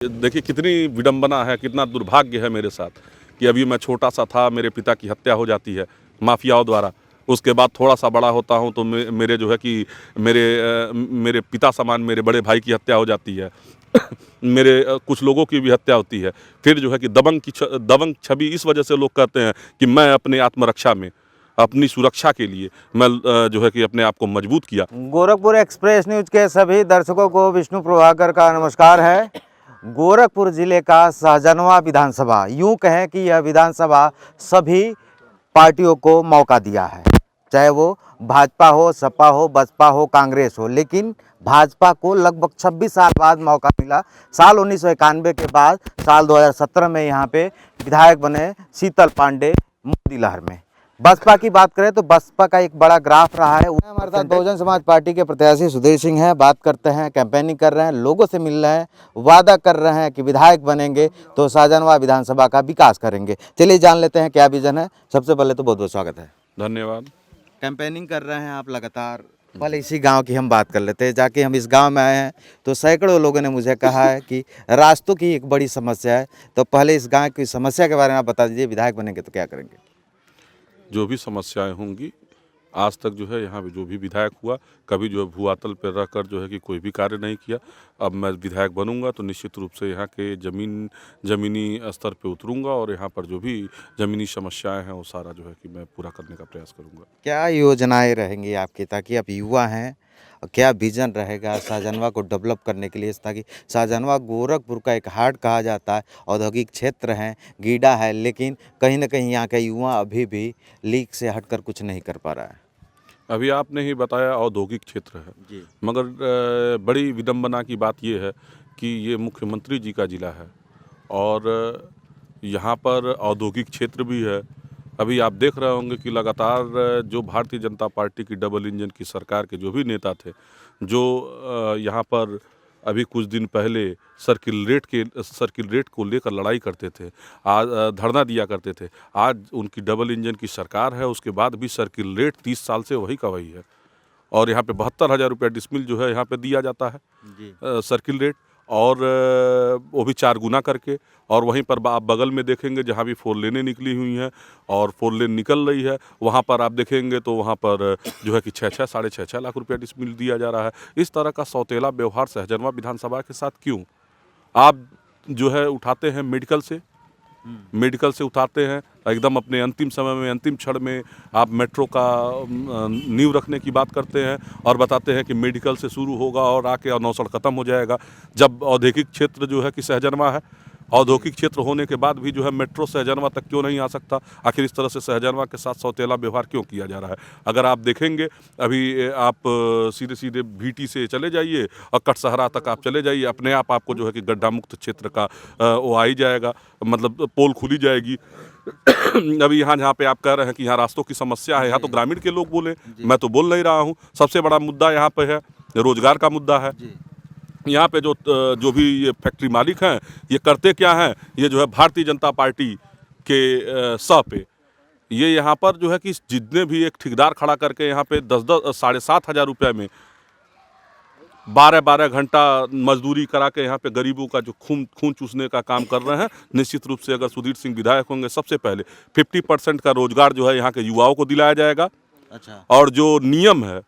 देखिए कितनी विडंबना है, कितना दुर्भाग्य है मेरे साथ कि अभी मैं छोटा सा था, मेरे पिता की हत्या हो जाती है माफियाओं द्वारा। उसके बाद थोड़ा सा बड़ा होता हूँ तो मेरे जो है कि मेरे पिता समान मेरे बड़े भाई की हत्या हो जाती है। मेरे कुछ लोगों की भी हत्या होती है। फिर जो है कि दबंग छवि इस वजह से लोग कहते हैं कि मैं अपने आत्मरक्षा में, अपनी सुरक्षा के लिए मैं जो है कि अपने आप को मजबूत किया। गोरखपुर एक्सप्रेस न्यूज के सभी दर्शकों को विष्णु प्रभाकर का नमस्कार है। गोरखपुर जिले का सहजनवा विधानसभा, यूं कहें कि यह विधानसभा सभी पार्टियों को मौका दिया है, चाहे वो भाजपा हो, सपा हो, बसपा हो, कांग्रेस हो, लेकिन भाजपा को लगभग 26 साल बाद मौका मिला। साल 1991 के बाद साल 2017 में यहाँ पे विधायक बने शीतल पांडे मोदी लहर में। बसपा की बात करें तो बसपा का एक बड़ा ग्राफ रहा है। हमारे साथ बहुजन समाज पार्टी के प्रत्याशी सुधीर सिंह हैं। बात करते हैं, कैंपेनिंग कर रहे हैं, लोगों से मिल रहे हैं, वादा कर रहे हैं कि विधायक बनेंगे तो सहजनवा विधानसभा का विकास करेंगे। चलिए जान लेते हैं क्या विजन है। सबसे पहले तो बहुत बहुत स्वागत है। धन्यवाद। कैंपेनिंग कर रहे हैं आप लगातार। पहले इसी गांव की हम बात कर लेते हैं। जाके हम इस गांव में आए हैं तो सैकड़ों लोगों ने मुझे कहा है कि रास्तों की एक बड़ी समस्या है। तो पहले इस गांव की समस्या के बारे में आप बता दीजिए, विधायक बनेंगे तो क्या करेंगे। जो भी समस्याएं होंगी, आज तक जो है यहाँ पे जो भी विधायक हुआ, कभी जो है भूआतल पर रहकर जो है कि कोई भी कार्य नहीं किया। अब मैं विधायक बनूंगा तो निश्चित रूप से यहाँ के ज़मीनी स्तर पे उतरूंगा और यहाँ पर जो भी ज़मीनी समस्याएं हैं वो सारा जो है कि मैं पूरा करने का प्रयास करूंगा। क्या योजनाएं रहेंगी आपकी, ताकि आप युवा हैं, क्या विजन रहेगा सहजनवा को डेवलप करने के लिए, ताकि सहजनवा गोरखपुर का एक हार्ट कहा जाता है, औद्योगिक क्षेत्र है, गीडा है, लेकिन कहीं ना कहीं यहाँ का युवा अभी भी लीक से हटकर कुछ नहीं कर पा रहा है। अभी आपने ही बताया औद्योगिक क्षेत्र है जी। मगर बड़ी विडंबना की बात ये है कि ये मुख्यमंत्री जी का ज़िला है और यहाँ पर औद्योगिक क्षेत्र भी है। अभी आप देख रहे होंगे कि लगातार जो भारतीय जनता पार्टी की डबल इंजन की सरकार के जो भी नेता थे, जो यहाँ पर अभी कुछ दिन पहले सर्किल रेट को लेकर लड़ाई करते थे, आज धरना दिया करते थे, आज उनकी डबल इंजन की सरकार है, उसके बाद भी सर्किल रेट 30 साल से वही का वही है और यहाँ पे 72,000 रुपया डिसमिल जो है यहाँ पे दिया जाता है सर्किल रेट, और वो भी 4 गुना करके। और वहीं पर आप बगल में देखेंगे जहाँ भी 4 लेनें निकली हुई हैं और 4 लेन निकल रही है, वहाँ पर आप देखेंगे तो वहाँ पर जो है कि 6.5 लाख रुपया डिसमिल दिया जा रहा है। इस तरह का सौतेला व्यवहार सहजनवा विधानसभा के साथ क्यों? आप जो है उठाते हैं मेडिकल से उठाते हैं, एकदम अपने अंतिम समय में, अंतिम क्षण में आप मेट्रो का नींव रखने की बात करते हैं और बताते हैं कि मेडिकल से शुरू होगा और आके अनौसड़ ख़त्म हो जाएगा। जब औद्योगिक क्षेत्र जो है कि सहजनवा है, औद्योगिक क्षेत्र होने के बाद भी जो है मेट्रो सहजनवा तक क्यों नहीं आ सकता? आखिर इस तरह से सहजनवा के साथ सौतेला व्यवहार क्यों किया जा रहा है? अगर आप देखेंगे, अभी आप सीधे सीधे भीटी से चले जाइए और कटसहरा तक आप चले जाइए, अपने आप आपको जो है कि गड्ढा मुक्त क्षेत्र का वो आ ही जाएगा, मतलब पोल खुली जाएगी। अभी यहाँ जहाँ पे आप कह रहे हैं कि यहाँ रास्तों की समस्या है, यहाँ तो ग्रामीण के लोग बोले, मैं तो बोल नहीं रहा हूँ। सबसे बड़ा मुद्दा यहाँ पे है रोजगार का मुद्दा है। यहाँ पे जो भी ये फैक्ट्री मालिक हैं, ये करते क्या हैं? ये जो है भारतीय जनता पार्टी के सह पे ये यहाँ पर जो है कि जितने भी एक ठेकेदार खड़ा करके यहाँ पे 7,500 रुपये में 12 घंटा मजदूरी करा के यहाँ पे गरीबों का जो खून चूसने का काम कर रहे हैं। निश्चित रूप से अगर सुधीर सिंह विधायक होंगे, सबसे पहले 50% का रोजगार जो है यहाँ के युवाओं को दिलाया जाएगा। अच्छा। और जो नियम है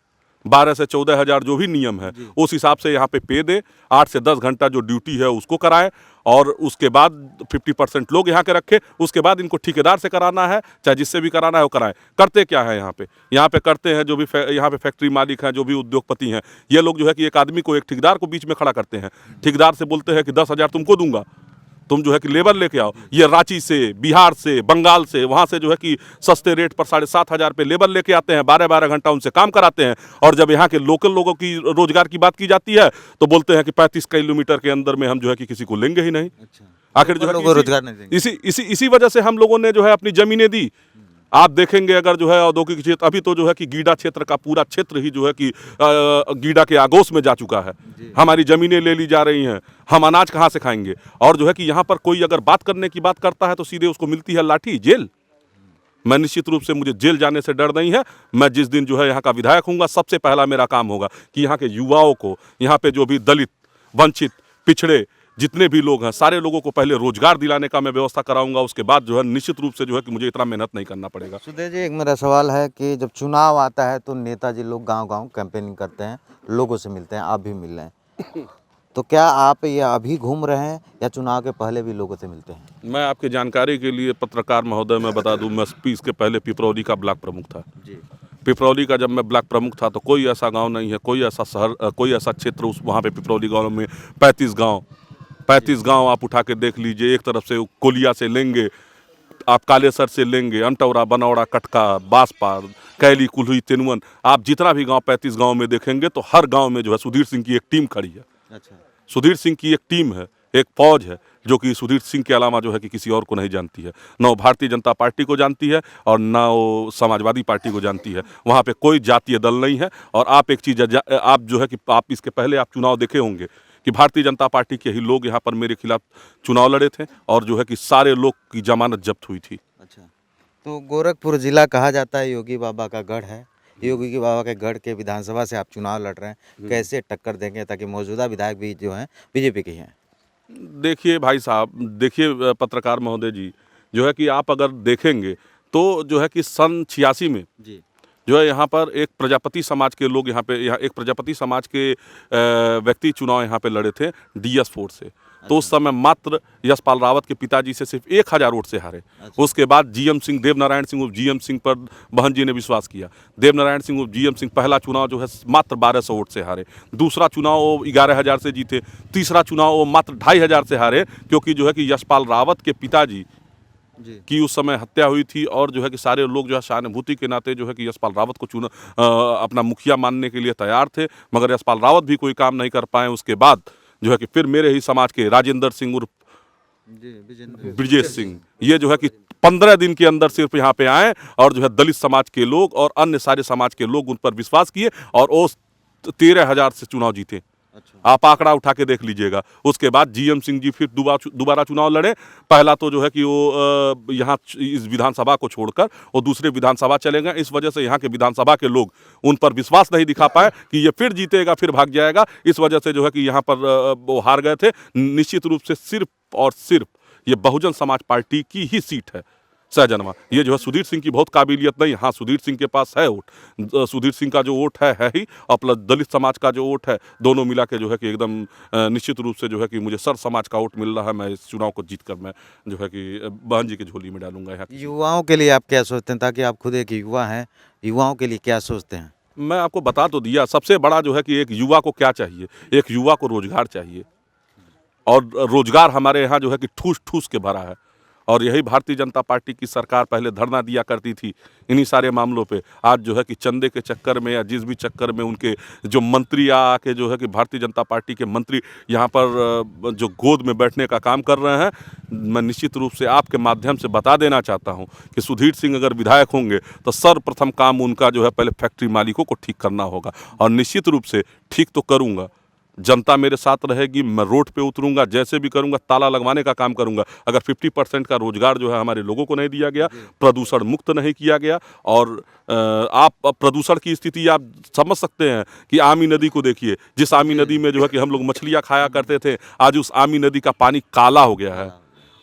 12 से 14 हज़ार जो भी नियम है, उस हिसाब से यहाँ पे पे दे, 8 से 10 घंटा जो ड्यूटी है उसको कराएं और उसके बाद 50% लोग यहाँ के रखे। उसके बाद इनको ठेकेदार से कराना है, चाहे जिससे भी कराना है वो कराएं। करते क्या है यहाँ पे करते हैं जो भी यहाँ पे फैक्ट्री मालिक हैं, जो भी उद्योगपति हैं, ये लोग जो है कि एक आदमी को, एक ठेकेदार को बीच में खड़ा करते हैं। ठेकेदार से बोलते हैं कि 10,000 तुमको दूंगा, तुम जो है कि लेबर लेके आओ। ये रांची से, बिहार से, बंगाल से, वहाँ से जो है कि सस्ते रेट पर 7,500 पे लेबर लेके आते हैं, 12 घंटा उनसे काम कराते हैं। और जब यहाँ के लोकल लोगों की रोजगार की बात की जाती है तो बोलते हैं कि 35 किलोमीटर के अंदर में हम जो है कि किसी को लेंगे ही नहीं। आखिर जो है रोजगार नहीं देंगे। इसी वजह से हम लोगों ने जो है अपनी जमीनें दी। आप देखेंगे अगर जो है औद्योगिक क्षेत्र, अभी तो जो है कि गीडा क्षेत्र का पूरा क्षेत्र ही जो है कि गीडा के आगोश में जा चुका है। हमारी ज़मीनें ले ली जा रही हैं, हम अनाज कहाँ से खाएंगे? और जो है कि यहाँ पर कोई अगर बात करने की बात करता है तो सीधे उसको मिलती है लाठी, जेल। मैं निश्चित रूप से, मुझे जेल जाने से डर नहीं है। मैं जिस दिन जो है यहाँ का विधायक हूँगा, सबसे पहला मेरा काम होगा कि यहाँ के युवाओं को, यहाँ पे जो भी दलित, वंचित, पिछड़े, जितने भी लोग हैं सारे लोगों को पहले रोजगार दिलाने का मैं व्यवस्था कराऊंगा, उसके बाद जो है निश्चित रूप से जो है कि मुझे इतना मेहनत नहीं करना पड़ेगा। सुधीर जी, एक मेरा सवाल है कि जब चुनाव आता है तो नेताजी लोग गांव-गांव कैंपेनिंग करते हैं, लोगों से मिलते हैं, आप भी मिल रहे हैं। तो क्या आप ये अभी घूम रहे हैं या चुनाव के पहले भी लोगों से मिलते हैं? मैं आपकी जानकारी के लिए पत्रकार महोदय मैं बता दूं, मैं इसके पहले पिपरौली का ब्लॉक प्रमुख था। जी। पिपरौली का जब मैं ब्लॉक प्रमुख था तो कोई ऐसा गांव नहीं है, कोई ऐसा शहर, कोई ऐसा क्षेत्र उस वहाँ पे पिपरौली गांव में 35 गांव आप उठा के देख लीजिए। एक तरफ से कोलिया से लेंगे, आप कालेसर से लेंगे, अंटौरा, बनौरा, कटका, बांसपार, कैली, कुल्हुई, तेनुअन, आप जितना भी गांव 35 गांव में देखेंगे तो हर गांव में जो है सुधीर सिंह की एक टीम खड़ी है। अच्छा। सुधीर सिंह की एक टीम है, एक फौज है जो कि सुधीर सिंह के अलावा जो है कि किसी और को नहीं जानती है। न वो भारतीय जनता पार्टी को जानती है और न वो समाजवादी पार्टी को जानती है। वहाँ पे कोई जातीय दल नहीं है। और आप एक चीज़ आप जो है कि आप इसके पहले आप चुनाव देखे होंगे कि भारतीय जनता पार्टी के ही लोग यहाँ पर मेरे खिलाफ चुनाव लड़े थे और जो है कि सारे लोग की जमानत जब्त हुई थी। अच्छा, तो गोरखपुर जिला कहा जाता है योगी बाबा का गढ़ है। योगी बाबा के गढ़ के विधानसभा से आप चुनाव लड़ रहे हैं, कैसे टक्कर देंगे ताकि मौजूदा विधायक भी जो हैं बीजेपी के ही हैं? देखिए भाई साहब, देखिए पत्रकार महोदय जी, जो है कि आप अगर देखेंगे तो जो है कि सन 86 में जी। जो है यहाँ पर एक प्रजापति समाज के लोग यहाँ एक प्रजापति समाज के व्यक्ति चुनाव यहाँ पे लड़े थे डीएस फोर्स से। तो उस समय मात्र यशपाल रावत के पिताजी से सिर्फ 1000 वोट से हारे। उसके बाद जीएम सिंह, देवनारायण सिंह उर्फ जीएम सिंह पर बहन जी ने विश्वास किया। देवनारायण सिंह उर्फ जीएम सिंह पहला चुनाव जो है मात्र 1200 वोट से हारे। दूसरा चुनाव वो 11000 से जीते। तीसरा चुनाव वो मात्र 2500 से हारे, क्योंकि जो है कि यशपाल रावत के पिताजी की उस समय हत्या हुई थी और जो है कि सारे लोग जो है सहानुभूति के नाते जो है कि यशपाल रावत को अपना मुखिया मानने के लिए तैयार थे, मगर यशपाल रावत भी कोई काम नहीं कर पाए। उसके बाद जो है कि फिर मेरे ही समाज के राजेंद्र सिंह उर्फ ब्रिजेश सिंह, ये जो है कि 15 दिन के अंदर सिर्फ यहाँ पे आए और जो है दलित समाज के लोग और अन्य सारे समाज के लोग उन पर विश्वास किए और वो 13,000 से चुनाव जीते। अच्छा। आप आंकड़ा उठा के देख लीजिएगा। उसके बाद जीएम सिंह जी फिर दोबारा चुनाव लड़े। पहला तो जो है कि वो यहाँ इस विधानसभा को छोड़कर वो दूसरे विधानसभा चले गए। इस वजह से यहाँ के विधानसभा के लोग उन पर विश्वास नहीं दिखा पाए कि ये फिर जीतेगा, फिर भाग जाएगा। इस वजह से जो है कि यहाँ पर वो हार गए थे। निश्चित रूप से सिर्फ और सिर्फ ये बहुजन समाज पार्टी की ही सीट है सहजनवा। ये जो है सुधीर सिंह की बहुत काबिलियत नहीं। हाँ, सुधीर सिंह के पास है वोट, सुधीर सिंह का जो वोट है ही, और प्लस दलित समाज का जो वोट है, दोनों मिला के जो है कि एकदम निश्चित रूप से जो है कि मुझे सर समाज का वोट मिल रहा है। मैं इस चुनाव को जीत कर मैं जो है कि बहन जी की झोली में डालूंगा। यहाँ युवाओं के लिए आप क्या सोचते हैं, ताकि आप खुद एक युवा हैं, युवाओं के लिए क्या सोचते हैं? मैं आपको बता तो दिया, सबसे बड़ा जो है कि एक युवा को क्या चाहिए, एक युवा को रोजगार चाहिए। और रोजगार हमारे यहाँ जो है कि ठूस ठूस के भरा है। और यही भारतीय जनता पार्टी की सरकार पहले धरना दिया करती थी इन्हीं सारे मामलों पे। आज जो है कि चंदे के चक्कर में या जिस भी चक्कर में उनके जो मंत्री आके जो है कि भारतीय जनता पार्टी के मंत्री यहाँ पर जो गोद में बैठने का काम कर रहे हैं, मैं निश्चित रूप से आपके माध्यम से बता देना चाहता हूँ कि सुधीर सिंह अगर विधायक होंगे तो सर्वप्रथम काम उनका जो है पहले फैक्ट्री मालिकों को ठीक करना होगा। और निश्चित रूप से ठीक तो करूँगा, जनता मेरे साथ रहेगी, मैं रोड पे उतरूंगा, जैसे भी करूंगा, ताला लगवाने का काम करूंगा। अगर 50% का रोजगार जो है हमारे लोगों को नहीं दिया गया, प्रदूषण मुक्त नहीं किया गया, और आप प्रदूषण की स्थिति आप समझ सकते हैं कि आमी नदी को देखिए। जिस आमी नदी में जो है कि हम लोग मछलियां खाया करते थे, आज उस आमी नदी का पानी काला हो गया है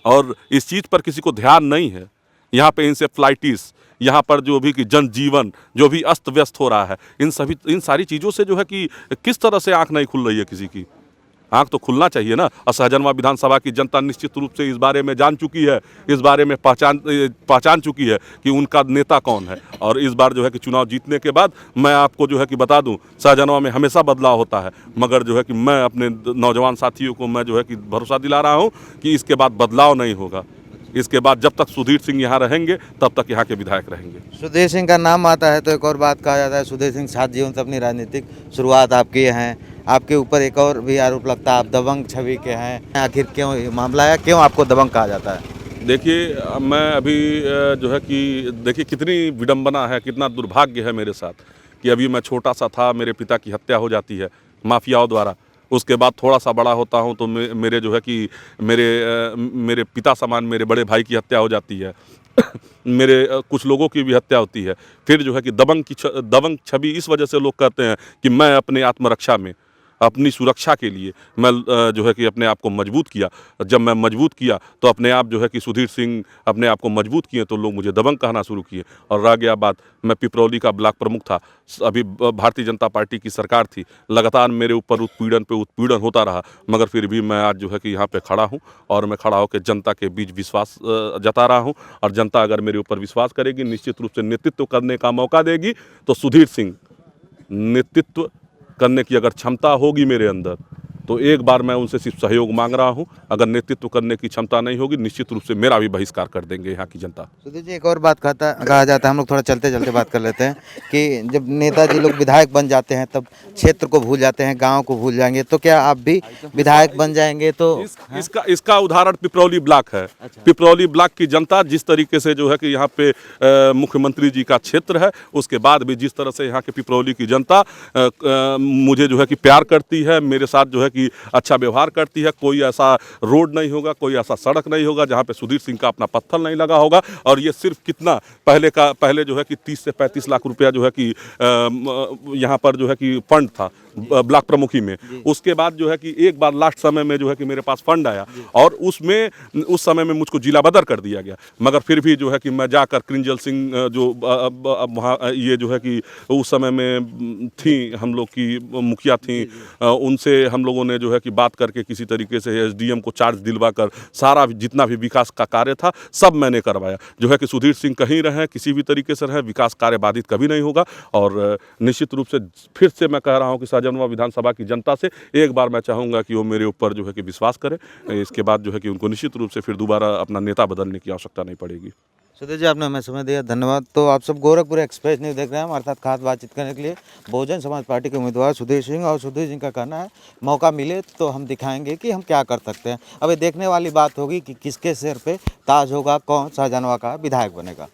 और इस चीज़ पर किसी को ध्यान नहीं है। यहाँ पे इंसेफ्लाइटिस, यहाँ पर जो भी कि जनजीवन जो भी अस्त व्यस्त हो रहा है, इन सारी चीज़ों से जो है कि किस तरह से आंख नहीं खुल रही है किसी की। आंख तो खुलना चाहिए ना। और सहजनवा विधानसभा की जनता निश्चित रूप से इस बारे में जान चुकी है, इस बारे में पहचान चुकी है कि उनका नेता कौन है। और इस बार जो है कि चुनाव जीतने के बाद मैं आपको जो है कि बता दूं, सहजनवा में हमेशा बदलाव होता है, मगर जो है कि मैं अपने नौजवान साथियों को मैं जो है कि भरोसा दिला रहा हूँ कि इसके बाद बदलाव नहीं होगा। इसके बाद जब तक सुधीर सिंह यहाँ रहेंगे तब तक यहाँ के विधायक रहेंगे। सुधीर सिंह का नाम आता है तो एक और बात कहा जाता है, सुधीर सिंह छात्र जीवन से अपनी राजनीतिक शुरुआत आप किए हैं। आपके ऊपर एक और भी आरोप लगता है, आप दबंग छवि के हैं। आखिर क्यों ये मामला है, क्यों आपको दबंग कहा जाता है? देखिए, मैं अभी जो है कि देखिए कितनी विडंबना है, कितना दुर्भाग्य है मेरे साथ कि अभी मैं छोटा सा था, मेरे पिता की हत्या हो जाती है माफियाओं द्वारा। उसके बाद थोड़ा सा बड़ा होता हूँ तो मेरे जो है कि मेरे पिता समान मेरे बड़े भाई की हत्या हो जाती है मेरे कुछ लोगों की भी हत्या होती है। फिर जो है कि दबंग छवि इस वजह से लोग कहते हैं कि मैं अपने आत्मरक्षा में अपनी सुरक्षा के लिए मैं जो है कि अपने आप को मजबूत किया। जब मैं मजबूत किया तो अपने आप जो है कि सुधीर सिंह अपने आप को मजबूत किए तो लोग मुझे दबंग कहना शुरू किए। और रह गया बात, मैं पिपरौली का ब्लॉक प्रमुख था, अभी भारतीय जनता पार्टी की सरकार थी, लगातार मेरे ऊपर उत्पीड़न पे उत्पीड़न होता रहा, मगर फिर भी मैं आज जो है कि यहाँ पे खड़ा हूँ और मैं खड़ा होकर जनता के बीच विश्वास जता रहा हूँ। और जनता अगर मेरे ऊपर विश्वास करेगी, निश्चित रूप से नेतृत्व करने का मौका देगी, तो सुधीर सिंह नेतृत्व करने की अगर क्षमता होगी मेरे अंदर तो एक बार मैं उनसे सिर्फ सहयोग मांग रहा हूं। अगर नेतृत्व करने की क्षमता नहीं होगी, निश्चित रूप से मेरा भी बहिष्कार कर देंगे यहाँ की जनता। सुधीर जी, एक और बात कहा जाता है, हम लोग थोड़ा चलते चलते बात कर लेते हैं कि जब नेताजी लोग विधायक बन जाते हैं तब क्षेत्र को भूल जाते हैं, गांव को भूल जाएंगे, तो क्या आप भी विधायक बन जाएंगे? तो इसका उदाहरण पिपरौली ब्लॉक है। पिपरौली ब्लॉक की जनता जिस तरीके से जो है कि यहाँ पे मुख्यमंत्री जी का क्षेत्र है, उसके बाद भी जिस तरह से यहाँ के पिपरौली की जनता मुझे जो है कि प्यार करती है, मेरे साथ जो है कि अच्छा व्यवहार करती है। कोई ऐसा रोड नहीं होगा, कोई ऐसा सड़क नहीं होगा जहाँ पे सुधीर सिंह का अपना पत्थर नहीं लगा होगा। और ये सिर्फ कितना पहले जो है कि 30 से 35 लाख रुपया जो है कि यहाँ पर जो है कि फंड था ब्लॉक प्रमुखी में। उसके बाद जो है कि एक बार लास्ट समय में जो है कि मेरे पास फंड आया और उस समय में मुझको जिला बदर कर दिया गया। मगर फिर भी जो है कि मैं जाकर कृंजल सिंह जो वहाँ ये जो है कि उस समय में थी, हम लोग की मुखिया थी, उनसे हम लोगों ने जो है कि बात करके किसी तरीके से एसडीएम को चार्ज दिलवा कर सारा जितना भी विकास का कार्य था सब मैंने करवाया। जो है कि सुधीर सिंह कहीं रहे, किसी भी तरीके से रहे, विकास कार्य बाधित कभी नहीं होगा। और निश्चित रूप से फिर से मैं कह रहा हूँ कि सहजनवा विधानसभा की जनता से एक बार मैं चाहूँगा कि वो मेरे ऊपर जो है कि विश्वास करें। इसके बाद जो है कि उनको निश्चित रूप से फिर दोबारा अपना नेता बदलने की आवश्यकता नहीं पड़ेगी। सुधीर जी, आपने हमें समय दिया, धन्यवाद। तो आप सब गोरखपुर एक्सप्रेस न्यूज़ देख रहे हैं, हमारे साथ खास बातचीत करने के लिए बहुजन समाज पार्टी के उम्मीदवार सुधीर सिंह। और सुधीर सिंह का कहना है मौका मिले तो हम दिखाएंगे कि हम क्या कर सकते हैं। अब ये देखने वाली बात होगी कि किसके सिर पे ताज होगा, कौन शाहजहां का विधायक बनेगा।